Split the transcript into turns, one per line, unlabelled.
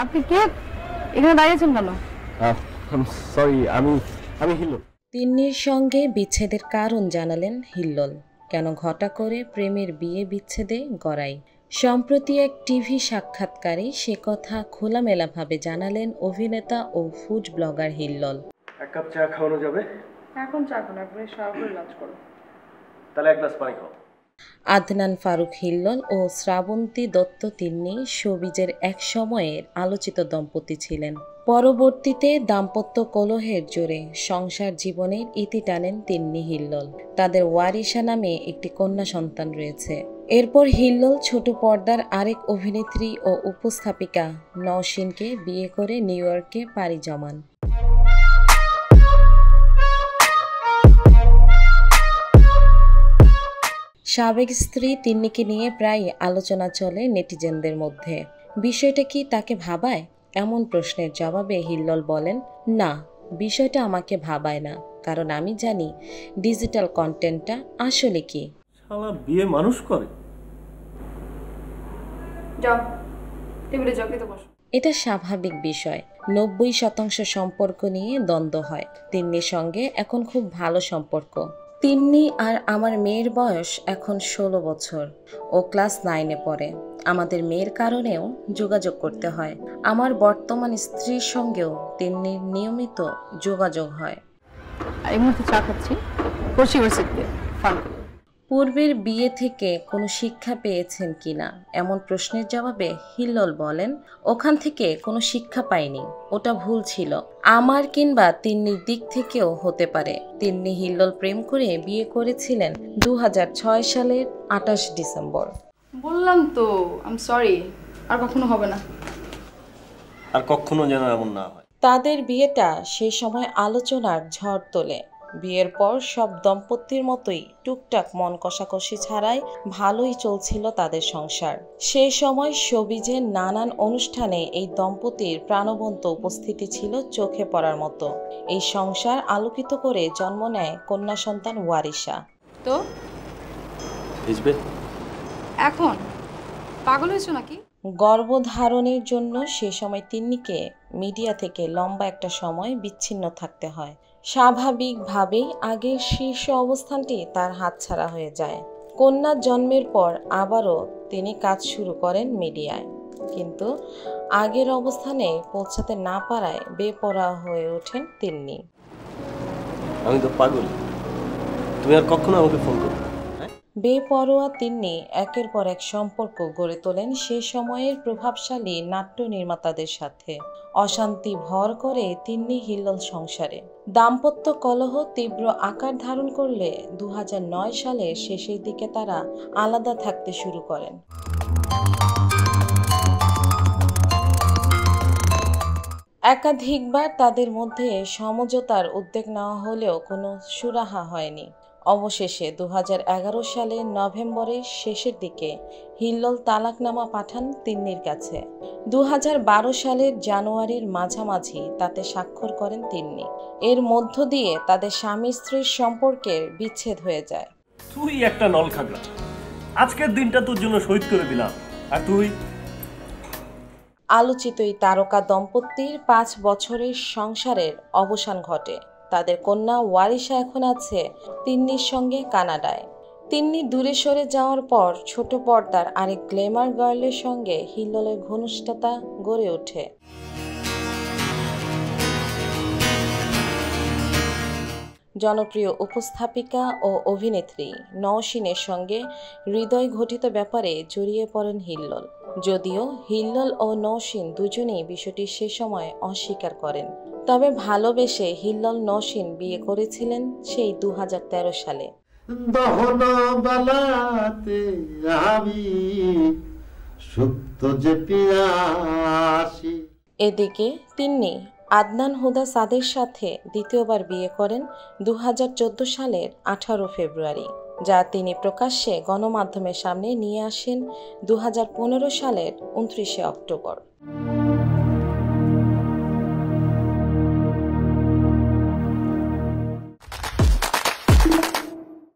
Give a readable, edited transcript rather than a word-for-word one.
আপনি কে? এখানে দাঁড়িয়েছেন কেন?
সরি, আমি আমি হিলো।
তিন্নির সঙ্গে বিচ্ছেদের কারণ জানালেন হিল্লোল। কেন ঘটা করে প্রেমের বিয়ে বিচ্ছেদে গড়াই। সম্প্রতি এক টিভি সাক্ষাৎকারে সে কথা খোলামেলাভাবে জানালেন অভিনেতা ও ফুড ব্লগার হিল্লোল।
এক কাপ চা খাওয়ানো যাবে?
এখন চা খান, একবারে সারা করে লাঞ্চ করো।
তাহলে এক গ্লাস পানি খাও।
আদনান ফারুক হিল্লোল ও শ্রাবন্তী দত্ত তিন্নি শোবিজের এক সময়ের আলোচিত দম্পতি ছিলেন। পরবর্তীতে দাম্পত্য কলহের জোরে সংসার জীবনের ইতি টানেন তিন্নি হিল্লোল। তাদের ওয়ারিশা নামে একটি কন্যা সন্তান রয়েছে। এরপর হিল্লোল ছোট পর্দার আরেক অভিনেত্রী ও উপস্থাপিকা নওশিনকে বিয়ে করে নিউ ইয়র্কে পাড়ি জমান। সাবেক স্ত্রী তিন্নিকে নিয়ে প্রায় আলোচনা চলে নেটিজেনদের মধ্যে। বিষয়টা কি তাকে ভাবায়? এমন প্রশ্নের জবাবে হিল্লোল বলেন, না, বিষয়টা আমাকে ভাবায় না, কারণ আমি জানি ডিজিটাল কন্টেন্টটা আসলে কি।
শালা বিয়ে মানুষ করে?
যাও, টেবিলে যাও, খেতে বসো।
এটা স্বাভাবিক বিষয়। 90% সম্পর্ক নিয়ে দ্বন্দ্ব হয়। তিন্নির সঙ্গে এখন খুব ভালো সম্পর্ক। তিন্নি আর আমার মেয়ের বয়স এখন 16 বছর। ও ক্লাস 9-এ পড়ে। আমাদের মেয়ের কারণেও যোগাযোগ করতে হয়। আমার বর্তমান স্ত্রীর সঙ্গেও তিন্নির নিয়মিত যোগাযোগ হয়।
এই মুহূর্তে চা খাচ্ছি, পড়ছি ইউনিভার্সিটিতে, ফান করি।
পূর্বের বিয়ে থেকে কোনো শিক্ষা পেয়েছেন কিনা এমন প্রশ্নের জবাবে হিল্লোল বলেন, ওখান থেকে কোনো শিক্ষা পাইনি, ওটা ভুল ছিল। আমার কিংবা তিন্নির দিক থেকেও হতে পারে। তিন্নি হিল্লোল প্রেম করে বিয়ে করেছিলেন 2006 সালের 28 ডিসেম্বর।
বললাম তো, আই এম সরি, আর কখনো হবে না।
আর কখনো যেন এমন না হয়।
তাদের বিয়েটা সেই সময় আলোচনার ঝড় তোলে। বিয়ের পর সব দম্পতির মতোই টুকটাক মন কষাকষি ছাড়াই ভালোই চলছিল তাদের সংসার। সেই সময় শোবিজের নানান অনুষ্ঠানে এই দম্পতির প্রাণবন্ত উপস্থিতি ছিল চোখে পড়ার মতো। এই সংসার আলোকিত করে জন্ম নেয় কন্যা সন্তান ওয়ারিশা।
তো
বুঝবে?
এখন পাগল হয়েছো নাকি?
গর্ভধারণের জন্য সে সময় তিন্নিকে মিডিয়া থেকে লম্বা একটা সময় বিচ্ছিন্ন থাকতে হয়। স্বাভাবিকভাবেই আগের শীর্ষ অবস্থানটি তার হাতছাড়া হয়ে যায়। কন্যা জন্মের পর আবারও তিনি কাজ শুরু করেন মিডিয়ায়, কিন্তু আগের অবস্থানে পৌঁছাতে না পারায় বেপরোয়া হয়ে ওঠেন তিন্নি।
আমি তো পাগল, তুমি আর কখনো আমাকে ফোন করো?
বেপরোয়া তিন্নি একের পর এক সম্পর্ক গড়ে তোলেন সে সময়ের প্রভাবশালী নাট্য নির্মাতাদের সাথে। অশান্তি ভর করে তিন্নি হিল্লোল সংসারে। দাম্পত্য কলহ তীব্র আকার ধারণ করলে 2009 সালের শেষের দিকে তারা আলাদা থাকতে শুরু করেন। একাধিকবার তাদের মধ্যে সমঝোতার উদ্যোগ নেওয়া হলেও কোনো সুরাহা হয়নি। অবশেষে 2011 সালের নভেম্বরের শেষের দিকে হিল্লোল তালাকনামা পাঠান তিন্নির কাছে। 2012 সালের জানুয়ারির মাঝামাঝি তাতে স্বাক্ষর করেন তিন্নি। এর মধ্য দিয়ে তাদের স্বামী স্ত্রীর সম্পর্কের বিচ্ছেদ হয়ে যায়।
তুই একটা নল খাগড়া, আজকের দিনটা তোর জন্য শহীদ করে দিলাম, আর তুই।
আলোচিত এই তারকা দম্পতির 5 বছরের সংসারের অবসান ঘটে। তাদের কন্যা ওয়ারিশা এখন আছে তিন্নির সঙ্গে কানাডায়। তিন্নি দূরে সরে যাওয়ার পর ছোট পর্দার আরেক গ্ল্যামার গার্লের সঙ্গে হিল্লোলের ঘনিষ্ঠতা গড়ে ওঠে। জনপ্রিয় উপস্থাপিকা ও অভিনেত্রী নওশিনের সঙ্গে হৃদয় ঘটিত ব্যাপারে জড়িয়ে পড়েন হিল্লোল। যদিও হিল্লোল ও নওশিন দুজনেই বিষয়টি সে সময় অস্বীকার করেন। তবে ভালোবেসে হিল্লোল নওশিন বিয়ে করেছিলেন সেই 2013 সালে। এদিকে তিন্নি আদনান হুদা সাদের সাথে দ্বিতীয়বার বিয়ে করেন 2014 সালের 18 ফেব্রুয়ারি, যা তিনি প্রকাশ্যে গণমাধ্যমের সামনে নিয়ে আসেন 2015 সালের 29 অক্টোবর।